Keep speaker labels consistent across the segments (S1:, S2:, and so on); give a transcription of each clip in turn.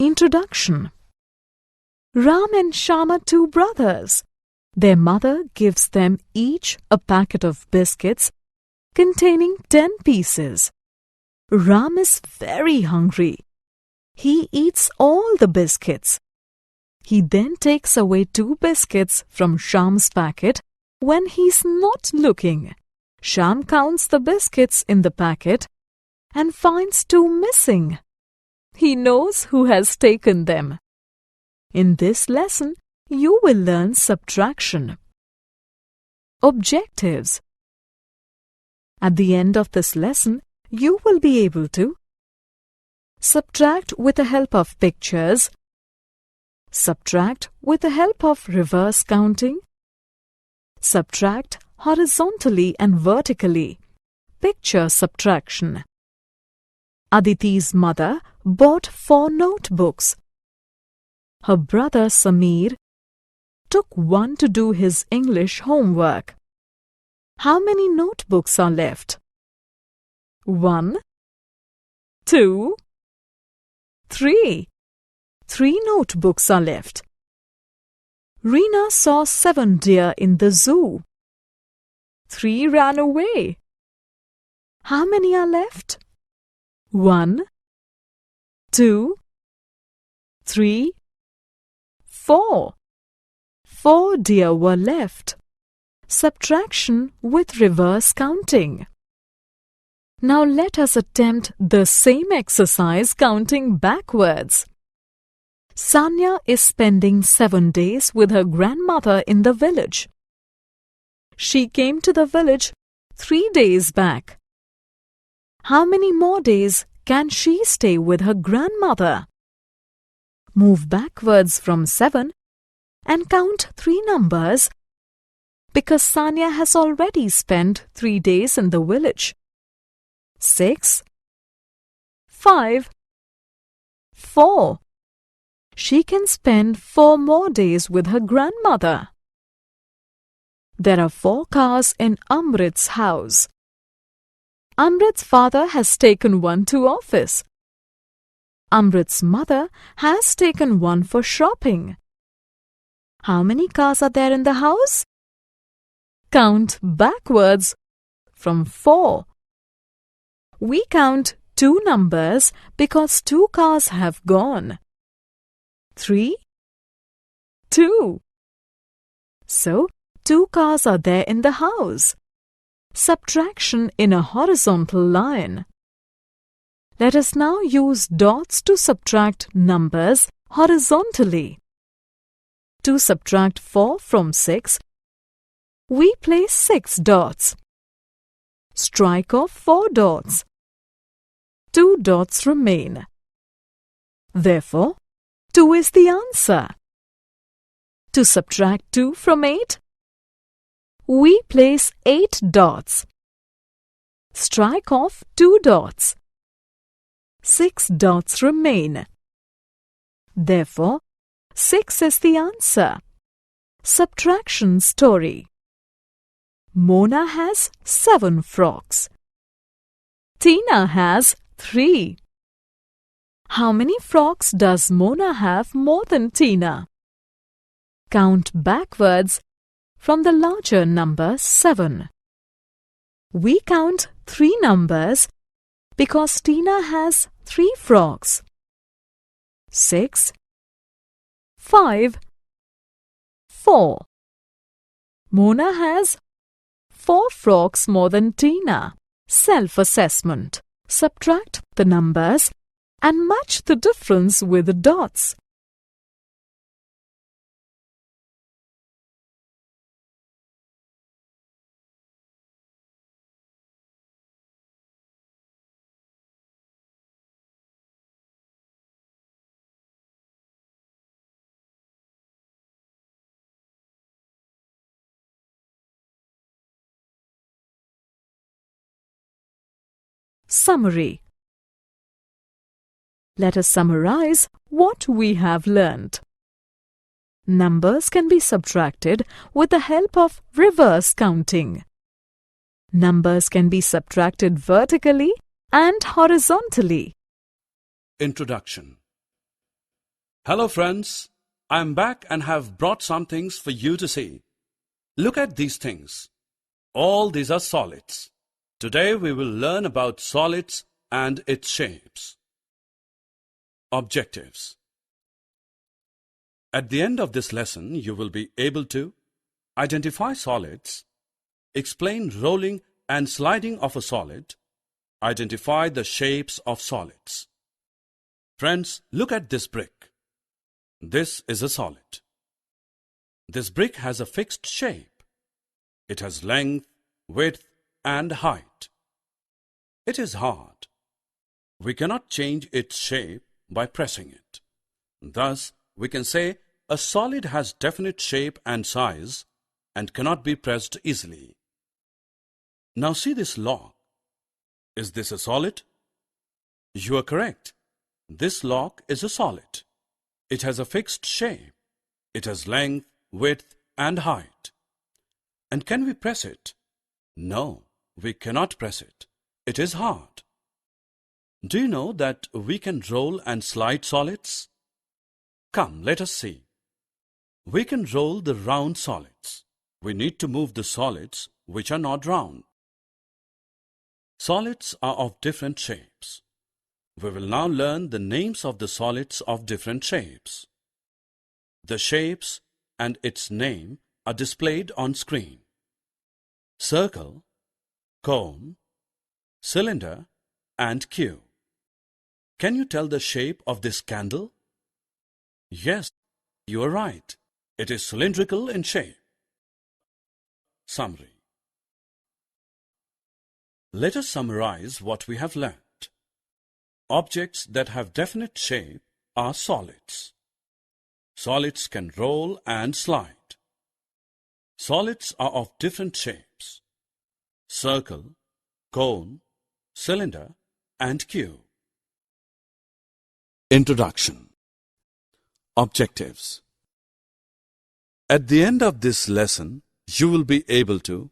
S1: Introduction. Ram and Shyam are two brothers. Their mother gives them each a packet of biscuits containing 10 pieces. Ram is very hungry. He eats all the biscuits. He then takes away 2 biscuits from Shyam's packet when he's not looking. Shyam counts the biscuits in the packet and finds 2 missing. He knows who has taken them. In this lesson, you will learn subtraction. Objectives. At the end of this lesson, you will be able to subtract with the help of pictures, subtract with the help of reverse counting, subtract horizontally and vertically, picture subtraction. Aditi's mother bought 4 notebooks. Her brother Sameer took 1 to do his English homework. How many notebooks are left? 1, 2, 3. 3 notebooks are left. Reena saw 7 deer in the zoo. 3 ran away. How many are left? 1, 2, 3, 4. 4 deer were left. Subtraction with reverse counting. Now let us attempt the same exercise counting backwards. Sanya is spending 7 days with her grandmother in the village. She came to the village 3 days back. How many more days can she stay with her grandmother? Move backwards from 7 and count 3 numbers because Sanya has already spent 3 days in the village. 6, 5, 4. She can spend 4 more days with her grandmother. There are 4 cars in Amrit's house. Amrit's father has taken 1 to office. Amrit's mother has taken 1 for shopping. How many cars are there in the house? Count backwards from 4. We count 2 numbers because 2 cars have gone. 3, 2. So, 2 cars are there in the house. Subtraction in a horizontal line. Let us now use dots to subtract numbers horizontally. To subtract 4 from 6, we place 6 dots. Strike off 4 dots. 2 dots remain. Therefore, 2 is the answer. To subtract 2 from 8, we place 8 dots. Strike off 2 dots. 6 dots remain. Therefore, 6 is the answer. Subtraction story. Mona has 7 frocks. Tina has 3. How many frocks does Mona have more than Tina? Count backwards from the larger number 7. We count 3 numbers because Tina has 3 frocks. 6, 5, 4. Mona has 4 frocks more than Tina. Self-assessment. Subtract the numbers and match the difference with the dots. Summary. Let us summarize what we have learnt. Numbers can be subtracted with the help of reverse counting. Numbers can be subtracted vertically and horizontally.
S2: Introduction. Hello friends, I am back and have brought some things for you to see. Look at these things. All these are solids. Today we will learn about solids and its shapes. Objectives. At the end of this lesson, you will be able to identify solids, explain rolling and sliding of a solid, identify the shapes of solids. Friends, look at this brick. This is a solid. This brick has a fixed shape. It has length, width, and height. It is hard. We cannot change its shape by pressing it. Thus, we can say a solid has definite shape and size and cannot be pressed easily. Now see this log. Is this a solid? You are correct. This log is a solid. It has a fixed shape. It has length, width, and height. And can we press it? No, we cannot press it. It is hard. Do you know that we can roll and slide solids? Come, let us see. We can roll the round solids. We need to move the solids which are not round. Solids are of different shapes. We will now learn the names of the solids of different shapes. The shapes and its name are displayed on screen. Circle, cone, cylinder, and cube. Can you tell the shape of this candle? Yes, you are right. It is cylindrical in shape. Summary. Let us summarize what we have learned. Objects that have definite shape are solids. Solids can roll and slide. Solids are of different shapes: circle, cone, cylinder, and cube. Introduction. Objectives. At the end of this lesson, you will be able to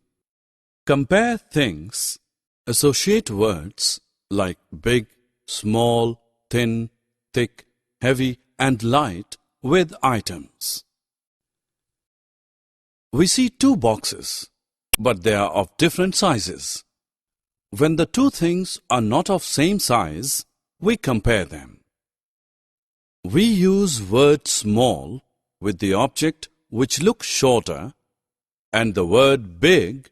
S2: compare things, associate words like big, small, thin, thick, heavy, and light with items. We see two boxes, but they are of different sizes. When the two things are not of same size, we compare them. We use word small with the object which looks shorter and the word big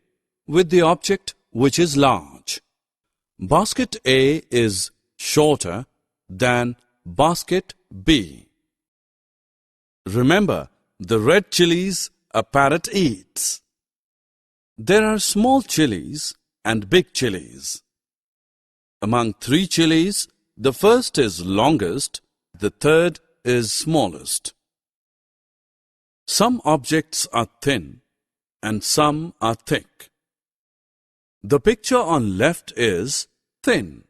S2: with the object which is large. Basket A is shorter than basket B. Remember, the red chilies a parrot eats. There are small chilies and big chilies. Among three chilies, the first is longest, the third is smallest. Some objects are thin and some are thick. The picture on left is thin.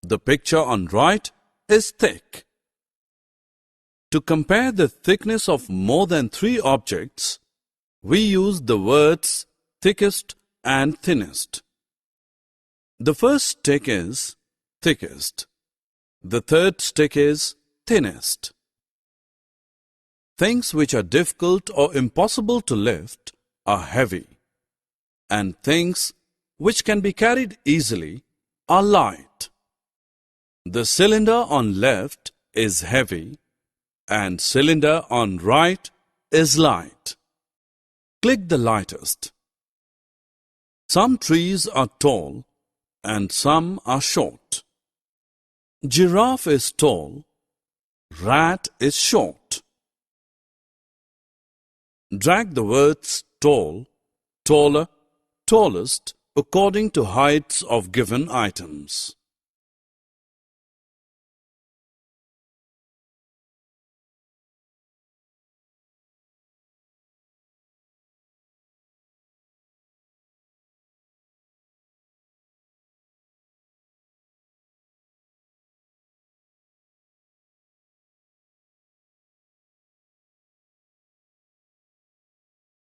S2: The picture on right is thick. To compare the thickness of more than three objects, we use the words thickest and thinnest. The first stick is thickest. The third stick is thinnest. Things which are difficult or impossible to lift are heavy, and things which can be carried easily are light. The cylinder on left is heavy, and cylinder on right is light. Click the lightest. Some trees are tall and some are short. Giraffe is tall, rat is short. Drag the words tall, taller, tallest according to heights of given items.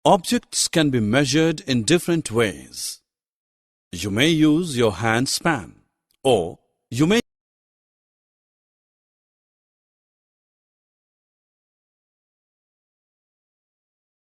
S2: Objects can be measured in different ways. You may use your hand span, or you may